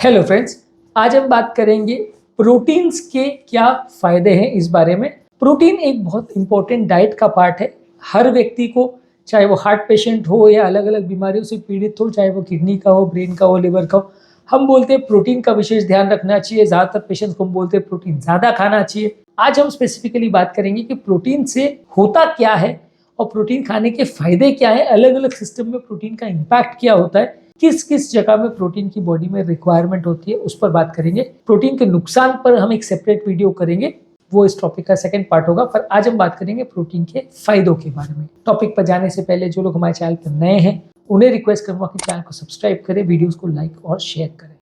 Hello friends, आज हम बात करेंगे प्रोटीन्स के क्या फायदे हैं इस बारे में। प्रोटीन एक बहुत इंपॉर्टेंट डाइट का पार्ट है। हर व्यक्ति को, चाहे वो हार्ट पेशेंट हो या अलग अलग बीमारियों से पीड़ित हो, चाहे वो किडनी का हो, ब्रेन का हो, लिवर का हो, हम बोलते हैं प्रोटीन का विशेष ध्यान रखना चाहिए। ज़्यादातर पेशेंट्स को हम बोलते हैं प्रोटीन ज़्यादा खाना चाहिए। आज हम स्पेसिफिकली बात करेंगे कि प्रोटीन से होता क्या है और प्रोटीन खाने के फायदे क्या है, अलग अलग सिस्टम में प्रोटीन का इम्पैक्ट क्या होता है, किस किस जगह में प्रोटीन की बॉडी में रिक्वायरमेंट होती है, उस पर बात करेंगे। प्रोटीन के नुकसान पर हम एक सेपरेट वीडियो करेंगे, वो इस टॉपिक का सेकंड पार्ट होगा। पर आज हम बात करेंगे प्रोटीन के फायदों के बारे में। टॉपिक पर जाने से पहले जो लोग हमारे चैनल पर नए हैं उन्हें रिक्वेस्ट करूंगा कि चैनल को सब्सक्राइब करें, वीडियोस को लाइक और शेयर करें।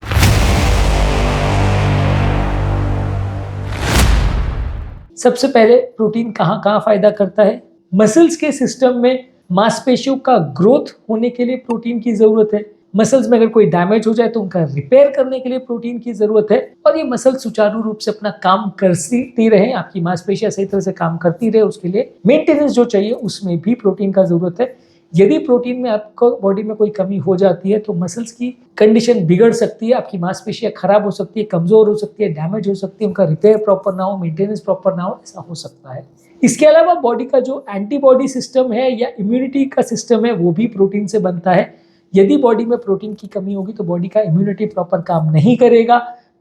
सबसे पहले प्रोटीन कहाँ कहाँ फायदा करता है। मसल्स के सिस्टम में मांसपेशियों का ग्रोथ होने के लिए प्रोटीन की जरूरत है। मसल्स में अगर कोई डैमेज हो जाए तो उनका रिपेयर करने के लिए प्रोटीन की जरूरत है, और ये मसल सुचारू रूप से अपना काम करती रहे, आपकी मांसपेशियां सही तरह से काम करती रहे, उसके लिए मेंटेनेंस जो चाहिए उसमें भी प्रोटीन का जरूरत है। यदि प्रोटीन में आपको बॉडी में कोई कमी हो जाती है तो मसल्स की कंडीशन बिगड़ सकती है, आपकी मांसपेशियां खराब हो सकती है, कमजोर हो सकती है, डैमेज हो सकती है, उनका रिपेयर प्रॉपर ना हो, मेंटेनेंस प्रॉपर ना हो, ऐसा हो सकता है। इसके अलावा बॉडी का जो एंटीबॉडी सिस्टम है या इम्यूनिटी का सिस्टम है वो भी प्रोटीन से बनता है। यदि बॉडी में प्रोटीन की कमी होगी तो बॉडी का इम्यूनिटी प्रॉपर काम नहीं करेगा।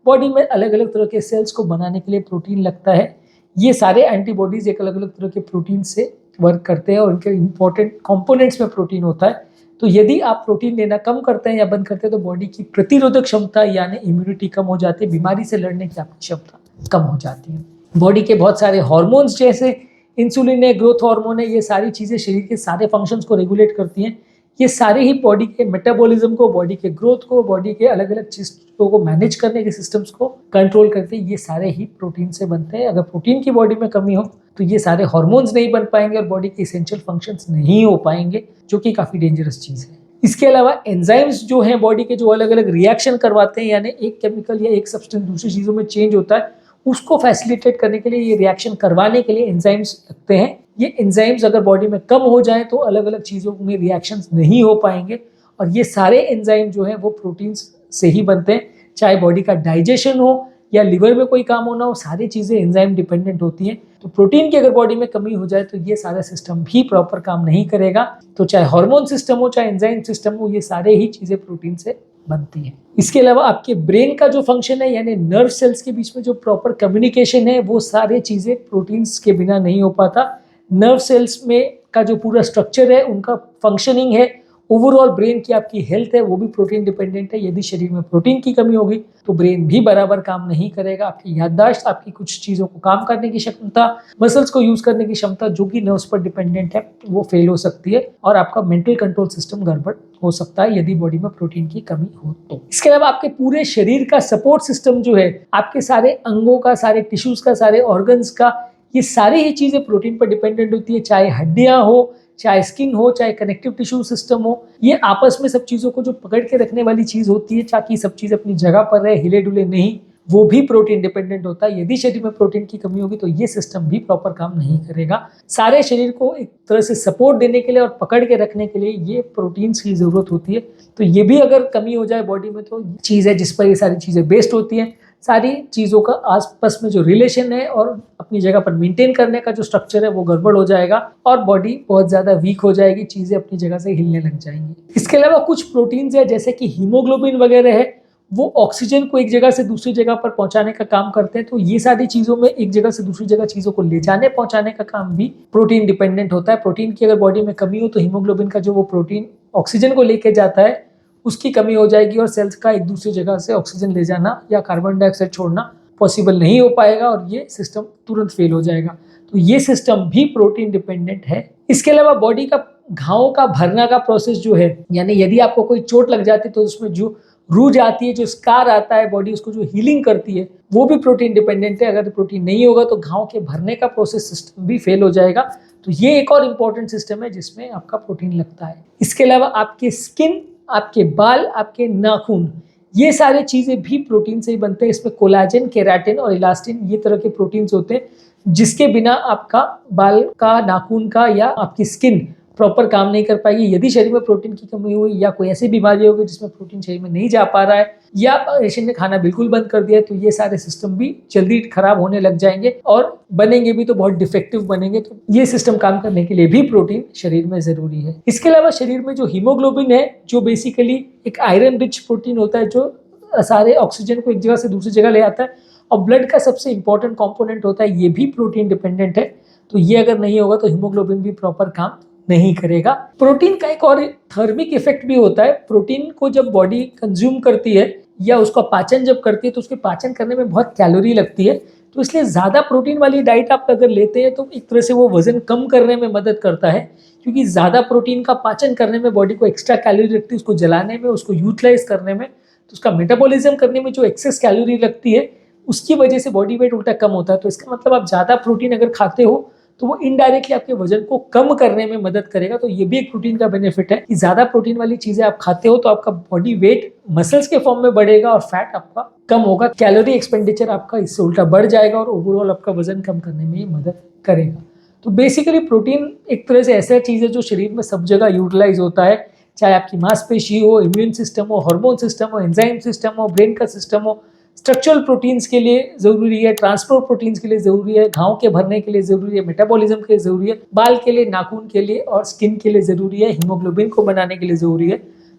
बॉडी में अलग अलग तरह के सेल्स को बनाने के लिए प्रोटीन लगता है। ये सारे एंटीबॉडीज एक अलग अलग तरह के प्रोटीन से वर्क करते हैं और उनके इंपॉर्टेंट कंपोनेंट्स में प्रोटीन होता है। तो यदि आप प्रोटीन लेना कम करते हैं या बंद करते हैं तो बॉडी की प्रतिरोधक क्षमता यानी इम्यूनिटी कम हो जाती है, बीमारी से लड़ने की आपकी क्षमता कम हो जाती है। बॉडी के बहुत सारे हॉर्मोन्स जैसे इंसुलिन है, ग्रोथ हार्मोन है, ये सारी चीज़ें शरीर के सारे फंक्शंस को रेगुलेट करती हैं। ये सारे ही बॉडी के मेटाबॉलिज्म को, बॉडी के ग्रोथ को, बॉडी के अलग अलग चीज़ों को मैनेज करने के सिस्टम्स को कंट्रोल करते हैं। ये सारे ही प्रोटीन से बनते हैं। अगर प्रोटीन की बॉडी में कमी हो तो ये सारे हार्मोन्स नहीं बन पाएंगे और बॉडी के एसेंशियल फंक्शंस नहीं हो पाएंगे, जो कि काफ़ी डेंजरस चीज़ है। इसके अलावा एंजाइम्स जो हैं बॉडी के, जो अलग अलग रिएक्शन करवाते हैं, यानी एक केमिकल या एक सब्सटेंस दूसरी चीज़ों में चेंज होता है, उसको फैसिलिटेट करने के लिए, ये रिएक्शन करवाने के लिए एंजाइम्स लगते हैं। ये एंजाइम्स अगर बॉडी में कम हो जाए तो अलग अलग चीज़ों में रिएक्शंस नहीं हो पाएंगे, और ये सारे एंजाइम जो हैं वो प्रोटीन्स से ही बनते हैं। चाहे बॉडी का डाइजेशन हो या लिवर में कोई काम होना हो, सारी चीज़ें एंजाइम डिपेंडेंट होती हैं। तो प्रोटीन की अगर बॉडी में कमी हो जाए तो ये सारा सिस्टम भी प्रॉपर काम नहीं करेगा। तो चाहे हार्मोन सिस्टम हो, चाहे एंजाइम सिस्टम हो, ये सारे ही चीज़ें प्रोटीन से बनती है। इसके अलावा आपके ब्रेन का जो फंक्शन है, यानी नर्व सेल्स के बीच में जो प्रॉपर कम्युनिकेशन है, वो सारे चीज़ें प्रोटीन्स के बिना नहीं हो पाता। नर्व सेल्स में का जो पूरा स्ट्रक्चर है, उनका फंक्शनिंग है, ओवरऑल ब्रेन की आपकी हेल्थ है, वो भी प्रोटीन डिपेंडेंट है। यदि शरीर में प्रोटीन की कमी होगी तो ब्रेन भी बराबर काम नहीं करेगा। आपकी याददाश्त, आपकी कुछ चीज़ों को काम करने की क्षमता, मसल्स को यूज करने की क्षमता, जो कि नर्व्स पर डिपेंडेंट है, वो फेल हो सकती है, और आपका मेंटल कंट्रोल सिस्टम गड़बड़ हो सकता है यदि बॉडी में प्रोटीन की कमी हो तो। इसके अलावा आपके पूरे शरीर का सपोर्ट सिस्टम जो है, आपके सारे अंगों का, सारे टिश्यूज का, सारे ऑर्गन्स का, ये सारी ही चीज़ें प्रोटीन पर डिपेंडेंट होती है। चाहे हड्डियां हो, चाहे स्किन हो, चाहे कनेक्टिव टिश्यू सिस्टम हो, ये आपस में सब चीज़ों को जो पकड़ के रखने वाली चीज़ होती है, ताकि सब चीज़ अपनी जगह पर रहे, हिले डुले नहीं, वो भी प्रोटीन डिपेंडेंट होता है। यदि शरीर में प्रोटीन की कमी होगी तो ये सिस्टम भी प्रॉपर काम नहीं करेगा। सारे शरीर को एक तरह से सपोर्ट देने के लिए और पकड़ के रखने के लिए ये प्रोटीन्स की ज़रूरत होती है। तो ये भी अगर कमी हो जाए बॉडी में तो चीज़ है जिस पर ये सारी चीज़ें बेस्ड होती हैं। सारी चीज़ों का आसपास में जो रिलेशन है और अपनी जगह पर मेंटेन करने का जो स्ट्रक्चर है वो गड़बड़ हो जाएगा और बॉडी बहुत ज़्यादा वीक हो जाएगी, चीज़ें अपनी जगह से हिलने लग जाएंगी। इसके अलावा कुछ प्रोटीन्स है जैसे कि हीमोग्लोबिन वगैरह है, वो ऑक्सीजन को एक जगह से दूसरी जगह पर पहुंचाने का काम करते हैं। तो ये सारी चीज़ों में एक जगह से दूसरी जगह चीज़ों को ले जाने पहुंचाने का काम भी प्रोटीन डिपेंडेंट होता है। प्रोटीन की अगर बॉडी में कमी हो तो हीमोग्लोबिन का जो वो प्रोटीन ऑक्सीजन को लेके जाता है उसकी कमी हो जाएगी, और सेल्स का एक दूसरी जगह से ऑक्सीजन ले जाना या कार्बन डाइऑक्साइड छोड़ना पॉसिबल नहीं हो पाएगा और ये सिस्टम तुरंत फेल हो जाएगा। तो ये सिस्टम भी प्रोटीन डिपेंडेंट है। इसके अलावा बॉडी का घावों का भरना का प्रोसेस जो है, यानी यदि आपको कोई चोट लग जाती है तो उसमें जो रूज आती है, जो स्कार आता है, बॉडी उसको जो हीलिंग करती है, वो भी प्रोटीन डिपेंडेंट है। अगर प्रोटीन नहीं होगा तो घाव के भरने का प्रोसेस सिस्टम भी फेल हो जाएगा। तो ये एक और इम्पॉर्टेंट सिस्टम है जिसमें आपका प्रोटीन लगता है। इसके अलावा आपकी स्किन, आपके बाल, आपके नाखून, ये सारे चीज़ें भी प्रोटीन से ही बनते हैं। इसमें कोलाजन, केराटिन और इलास्टिन, ये तरह के प्रोटीन्स होते हैं जिसके बिना आपका बाल का, नाखून का या आपकी स्किन प्रॉपर काम नहीं कर पाएगी। यदि शरीर में प्रोटीन की कमी हुई या कोई ऐसी बीमारी होगी जिसमें प्रोटीन शरीर में नहीं जा पा रहा है या पेशेंट ने खाना बिल्कुल बंद कर दिया, तो ये सारे सिस्टम भी जल्दी खराब होने लग जाएंगे और बनेंगे भी तो बहुत डिफेक्टिव बनेंगे। तो ये सिस्टम काम करने के लिए भी प्रोटीन शरीर में जरूरी है। इसके अलावा शरीर में जो हीमोग्लोबिन है, जो बेसिकली एक आयरन रिच प्रोटीन होता है, जो सारे ऑक्सीजन को एक जगह से दूसरी जगह ले आता है और ब्लड का सबसे इंपॉर्टेंट कंपोनेंट होता है, ये भी प्रोटीन डिपेंडेंट है। तो ये अगर नहीं होगा तो हीमोग्लोबिन भी प्रॉपर काम नहीं करेगा। प्रोटीन का एक और थर्मिक इफेक्ट भी होता है। प्रोटीन को जब बॉडी कंज्यूम करती है या उसका पाचन जब करती है तो उसके पाचन करने में बहुत कैलोरी लगती है। तो इसलिए ज़्यादा प्रोटीन वाली डाइट आप अगर लेते हैं तो एक तरह से वो वजन कम करने में मदद करता है, क्योंकि ज़्यादा प्रोटीन का पाचन करने में बॉडी को एक्स्ट्रा कैलोरी लगती है, उसको जलाने में, उसको यूटिलाइज करने में, तो उसका मेटाबॉलिज्म करने में जो एक्सेस कैलोरी लगती है उसकी वजह से बॉडी वेट उल्टा कम होता है। तो इसका मतलब आप ज़्यादा प्रोटीन अगर खाते हो तो वो इनडायरेक्टली आपके वजन को कम करने में मदद करेगा। तो ये भी एक प्रोटीन का बेनिफिट है कि ज़्यादा प्रोटीन वाली चीज़ें आप खाते हो तो आपका बॉडी वेट मसल्स के फॉर्म में बढ़ेगा और फैट आपका कम होगा। कैलोरी एक्सपेंडिचर आपका इससे उल्टा बढ़ जाएगा और ओवरऑल आपका वजन कम करने में ये मदद करेगा। तो बेसिकली प्रोटीन एक तरह से ऐसा चीज़ है जो शरीर में सब जगह यूटिलाइज होता है, चाहे आपकी मांसपेशी हो, इम्यून सिस्टम हो, हार्मोन सिस्टम हो, एंजाइम सिस्टम हो, ब्रेन का सिस्टम हो। स्ट्रक्चरल प्रोटीन्स के लिए ज़रूरी है, ट्रांसपोर्ट प्रोटीन्स के लिए ज़रूरी है, घाव के भरने के लिए ज़रूरी है, मेटाबॉलिज्म के लिए ज़रूरी है, बाल के लिए, नाखून के लिए और स्किन के लिए ज़रूरी है, हीमोग्लोबिन को बनाने के लिए ज़रूरी है।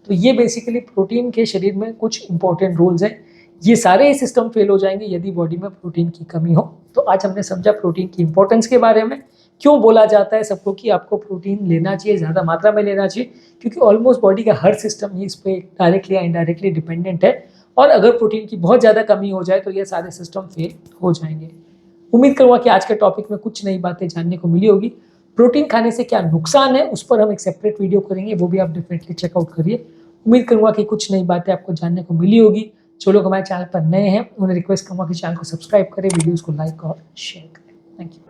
तो ये बेसिकली प्रोटीन के शरीर में कुछ इंपॉर्टेंट रोल्स हैं। ये सारे सिस्टम फेल हो जाएंगे यदि बॉडी में प्रोटीन की कमी हो। तो आज हमने समझा प्रोटीन की इंपॉर्टेंस के बारे में, क्यों बोला जाता है सबको कि आपको प्रोटीन लेना चाहिए, ज़्यादा मात्रा में लेना चाहिए, क्योंकि ऑलमोस्ट बॉडी का हर सिस्टम ही इस पर डायरेक्टली या इनडायरेक्टली डिपेंडेंट है और अगर प्रोटीन की बहुत ज़्यादा कमी हो जाए तो ये सारे सिस्टम फेल हो जाएंगे। उम्मीद करूँगा कि आज के टॉपिक में कुछ नई बातें जानने को मिली होगी। प्रोटीन खाने से क्या नुकसान है उस पर हम एक सेपरेट वीडियो करेंगे, वो भी आप डेफिनेटली चेकआउट करिए। उम्मीद करूँगा कि कुछ नई बातें आपको जानने को मिली होगी। जो लोग हमारे चैनल पर नए हैं उन्हें रिक्वेस्ट करूँगा कि चैनल को सब्सक्राइब करें, वीडियोज़ को लाइक और शेयर करें। Thank you.